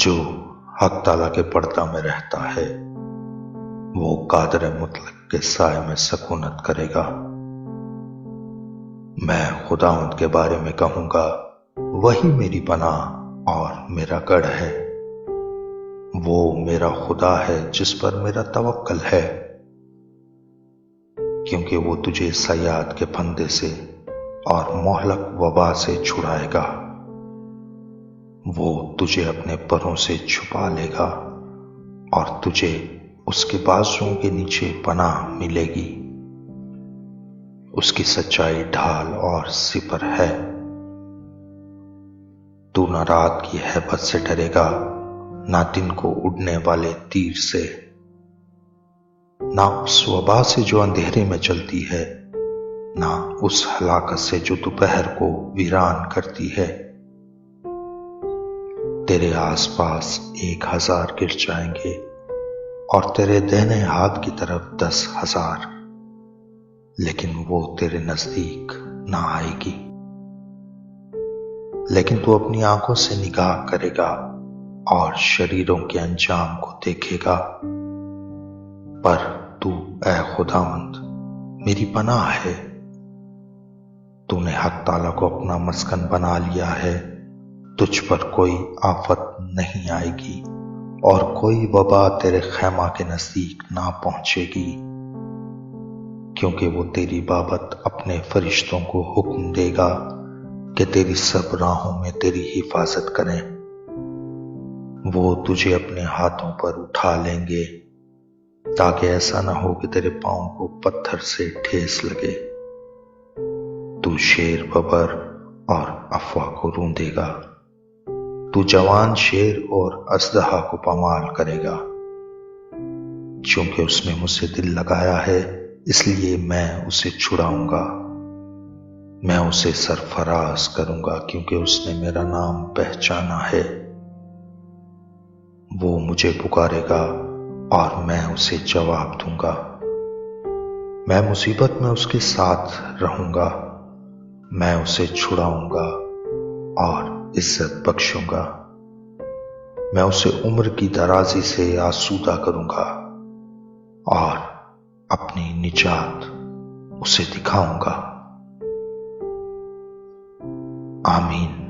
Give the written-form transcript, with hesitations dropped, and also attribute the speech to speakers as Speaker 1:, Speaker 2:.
Speaker 1: जो हक ताला के पर्दा में रहता है वो कादर मुतलक के साए में सकूनत करेगा। मैं खुदावंद के बारे में कहूंगा, वही मेरी पनाह और मेरा गढ़ है। वो मेरा खुदा है जिस पर मेरा तवक्कल है, क्योंकि वो तुझे सयाद के फंदे से और मोहलक वबा से छुड़ाएगा। वो तुझे अपने परों से छुपा लेगा और तुझे उसके बाजुओं के नीचे पनाह मिलेगी। उसकी सच्चाई ढाल और सिपर है। तू न रात की हैबत से डरेगा, ना दिन को उड़ने वाले तीर से, ना उस वबा से जो अंधेरे में चलती है, ना उस हलाकत से जो दोपहर को वीरान करती है। तेरे आसपास 1000 गिर जाएंगे और तेरे दाहिने हाथ की तरफ 10,000, लेकिन वो तेरे नजदीक ना आएगी। लेकिन तू अपनी आंखों से निगाह करेगा और शरीरों के अंजाम को देखेगा। पर तू ऐ खुदावंद मेरी पनाह है। तूने हक ताला को अपना मस्कन बना लिया है। तुझ पर कोई आफत नहीं आएगी और कोई वबा तेरे खैमा के नजदीक ना पहुंचेगी, क्योंकि वो तेरी बाबत अपने फरिश्तों को हुक्म देगा कि तेरी सब राहों में तेरी हिफाजत करें। वो तुझे अपने हाथों पर उठा लेंगे, ताकि ऐसा ना हो कि तेरे पांव को पत्थर से ठेस लगे। तू शेर बबर और अफवाह को रूंदेगा। तू जवान शेर और अजदहा को पामाल करेगा। क्योंकि उसने मुझसे दिल लगाया है, इसलिए मैं उसे छुड़ाऊंगा। मैं उसे सरफराज करूंगा, क्योंकि उसने मेरा नाम पहचाना है। वो मुझे पुकारेगा और मैं उसे जवाब दूंगा। मैं मुसीबत में उसके साथ रहूंगा। मैं उसे छुड़ाऊंगा और इज्जत बख्शूंगा। मैं उसे उम्र की दराजी से आसूदा करूंगा और अपनी निजात उसे दिखाऊंगा। आमीन।